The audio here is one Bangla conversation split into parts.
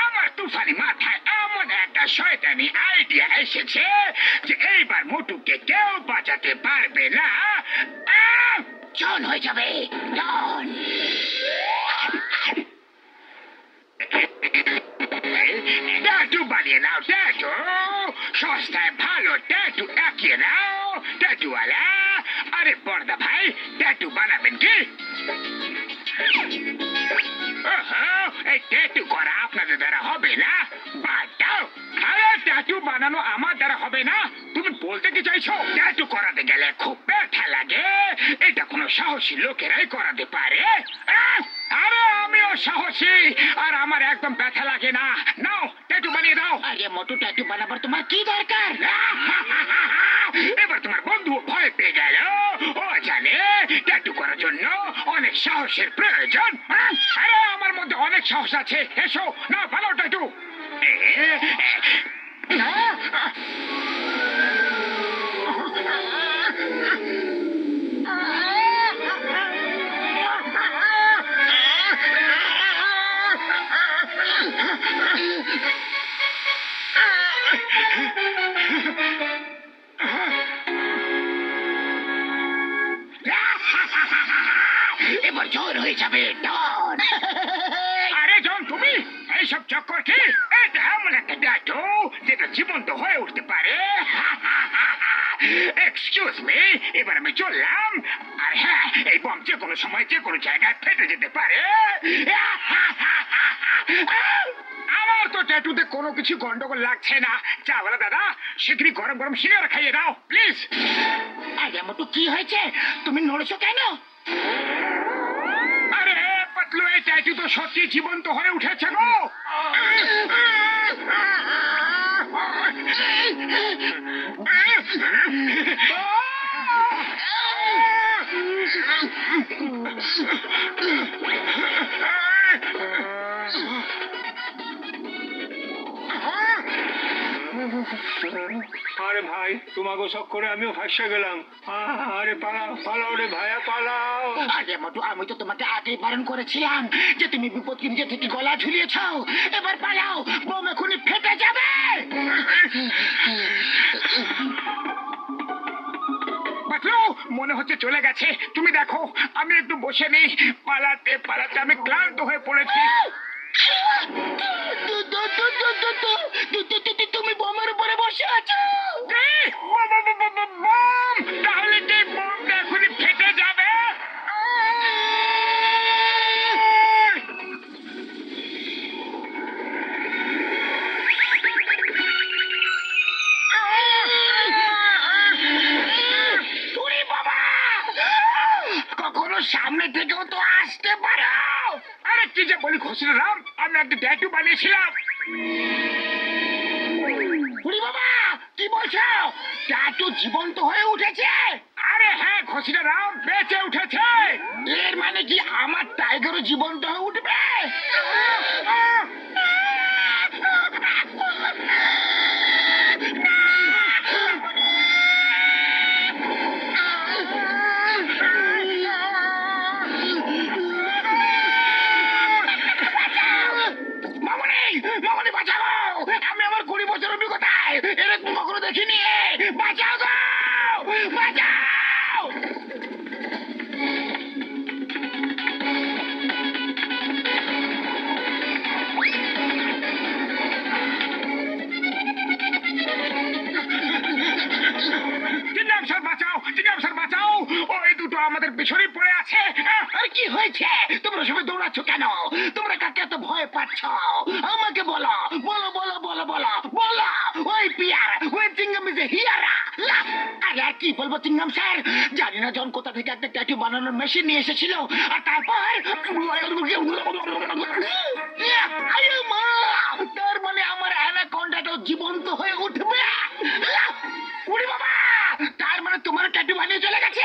আমার তুফানি মাথায় এমন একটা শয়তানি আইডিয়া এসেছে যে এইবার মোটুকে কেউ বাঁচাতে পারবে না। চল হয়ে যাবে ডন। ট্যাটু বানিয়ে নাও, ট্যাটু সস্তায় ভালো ট্যাটু এঁকিয়ে নাও ট্যাটুওয়ালা। আরে বড়দা ভাই, ট্যাটু বানাবেন কি? এই ট্যাটু করা আপনাদের দ্বারা হবে না? বাটাও। আরে ট্যাটু বানানো আমার দ্বারা হবে না? তুমি বলতে কি চাইছো? ট্যাটু করাতে গেলে খুব ব্যথা লাগে, এটা কোনো সাহসী লোকেরাই করাতে পারে। আরে আমিও সাহসী, আর আমার একদম ব্যথা লাগে না। নাও ট্যাটু বানিয়ে দাও। আরে মোটু, ট্যাটু বানাবার তোমার কি দরকার? এবার তোমার বন্ধু ভয় পেয়ে গেল। ও জানে ট্যাটু করার জন্য অনেক সাহসের প্রয়োজন। আরে আমার মধ্যে অনেক সাহস আছে। এসো না, ভালো ট্যাটু। এবার জোর হয়ে যাবে ডন। আরে জন, তুমি এইসব চক্কর কি? এটা এমন একটা ট্যাটু যেটা জীবন্ত হয়ে উঠতে পারে। এক্সকিউজ মি, এবার আমি চললাম। আর হ্যাঁ, এই বম যে কোনো সময় যে কোনো জায়গায় ফেটে যেতে পারে। আমার তো ট্যাটুতে কোনো কিছু গন্ডগোল লাগছে না। চাওয়ালা দাদা, শীঘ্রই গরম গরম সিঙ্গারা খাইয়ে দাও প্লিজ। আরে মোটু, কি হয়েছে? তুমি নড়ছো কেন? আরে পাতলু, এই ট্যাটু তো সত্যি জীবন্ত হয়ে উঠেছে গো। আরে ভাই, তোমাকে শখ করে আমিও ফাঁসে গেলাম। আরে পালাও পালাও রে ভাইয়া, পালাও। আরে মোটু, আমি তো তোমাকে আগেই বারণ করেছিলাম যে তুমি বিপদকে নিজে থেকে গলা ঝুলিয়েছ। এবার পালাও, বোম এখনই ফেটে যাবে। পাতলু, মনে হচ্ছে চলে গেছে। তুমি দেখো, আমি একটু বসে নেই। পালাতে পালাতে আমি ক্লান্ত হয়ে পড়েছি। তুমি বোমের উপরে বসে আছো। বোম? তাহলে কি বোমটা এখনই ফেটে যাবে? কখনো সামনে থেকেও তো আসতে পারো। আরে কি যে বলি ঘোষণারাম, আমি একটা ট্যাটু বানিয়েছিলাম। বাবা, কি বলছো? ট্যাটু জীবন্ত হয়ে উঠেছে? আরে হ্যাঁ ঘোষণারাম, বেঁচে উঠেছে। এর মানে কি আমার টাইগারও জীবন্ত হয়ে উঠবে? মামনি বাঁচাও! আমি আমার 20 বছর অভিজ্ঞতায় এরকম কখনো দেখিনি। বাঁচাও গো, বাঁচাও! বাঁচাও! ওই দুটো আমাদের পিছনে পড়ে আছে। আর কি হয়েছে? তোমরা সবাই দৌড়াচ্ছ কেন? তোমরা কাকে এত ভয় পাচ্ছ? আমাকে বলো বলো বলো বলো বলো বলো। ওই পিয়ার, ওই চিংগাম ইজ এ হিয়ারা। আরে আর কি বলবো চিংগাম স্যার, জানি না জন কোথা থেকে একটা ট্যাটু বানানোর মেশিন নিয়ে এসেছিল, আর তারপর তার মানে আমার অ্যানাকন্ডাটাও জীবন্ত হয়ে উঠবে। উড়ি বাবা, তার মানে তোমার ট্যাটু বানিয়ে চলে গেছে।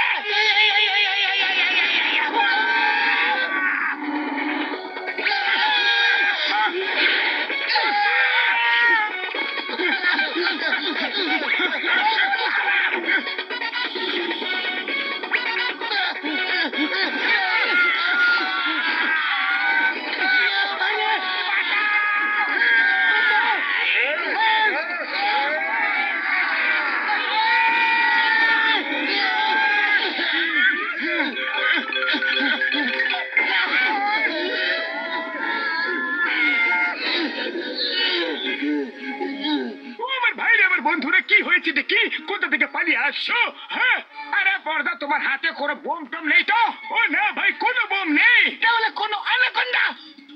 ভাবছো? হ্যাঁ, আরে পর্দা, তোমার হাতে কোনো বোম টম নেই তো? ও না ভাই, কোনো বোম নেই। তাহলে কোনো অ্যানাকোন্ডা?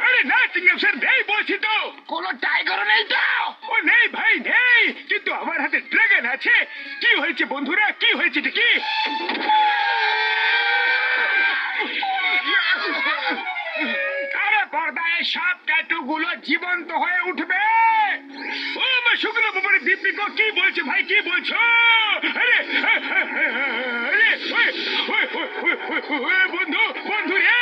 আরে না চিংগাম স্যার, নেই বলছি তো। কোনো টাইগারও নেই তো? ও নেই ভাই, নেই, কিন্তু আমার হাতে ড্রাগন আছে। কি হয়েছে বন্ধুরা, কি হয়েছে কি? আরে পর্দায় সব ট্যাটু গুলো জীবন্ত হয়ে উঠবে। ও আমার শুকনো ব্যাপারে দীপিকা কি বলছে ভাই, কি বলছো? আরে আরে বন্ধু, বন্ধু রে।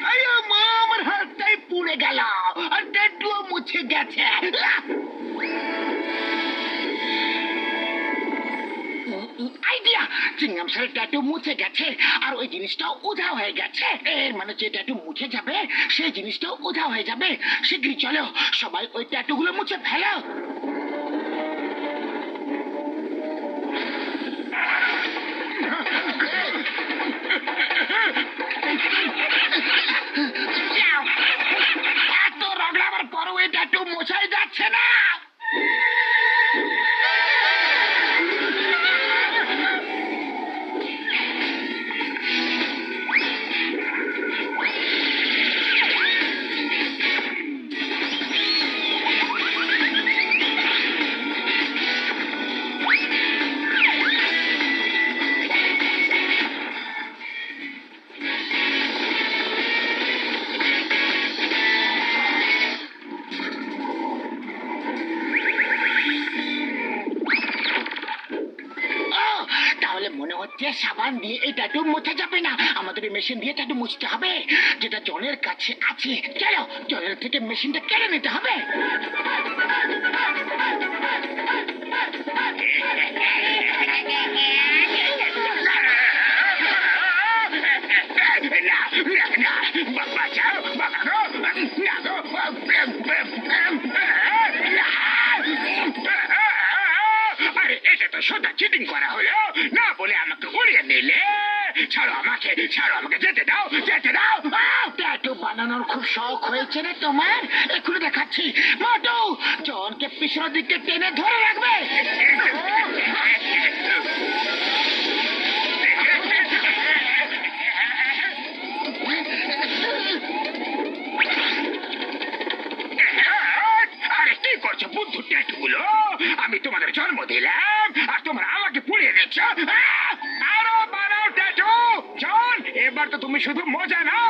আরে মা, আমার হাতটাই পুড়ে গেল আর ট্যাটুও মুছে গেছে। আইডিয়া, চিংগাম স্যারের ট্যাটু মুছে গেছে আর ওই জিনিসটাও উধাও হয়ে গেছে। এর মানে যে ট্যাটু মুছে যাবে সেই জিনিসটাও উধাও হয়ে যাবে। শীঘ্রই চলো সবাই ওই ট্যাটু গুলো মুছে ফেলো। এত রগড়াবার পরও এই ট্যাটু মোছাই যাচ্ছে না। তাহলে মনে হচ্ছে সাবান দিয়ে এই ট্যাটু মুছে যাবে না, আমাদের মেশিন দিয়ে ট্যাটু মুছতে হবে, যেটা জনের কাছে আছে। চলো জনের থেকে মেশিনটা কেড়ে নিতে হবে। বাঁচাও, বাঁচাও, আরে এটা তো সোজা চিটিং করা হলো, না বলে আমাকে উড়িয়ে নিলে। ছাড়ো আমাকে, ছাড়ো আমাকে, যেতে দাও, যেতে দাও। ট্যাটু বানানোর খুব শখ হয়েছে রে তোমার, এক্ষুনি দেখাচ্ছি। মোটু জনকে পিছনের দিকে টেনে ধরে রাখবে। আরে কি করছো বুদ্ধু ট্যাটু গুলো? আমি তোমাদের জন্ম দিলাম আর তোমরা আমাকে পুড়িয়ে দিচ্ছ। আরো বানাও ট্যাটু। জন, এবার তো তুমি শুধু মজা নাও।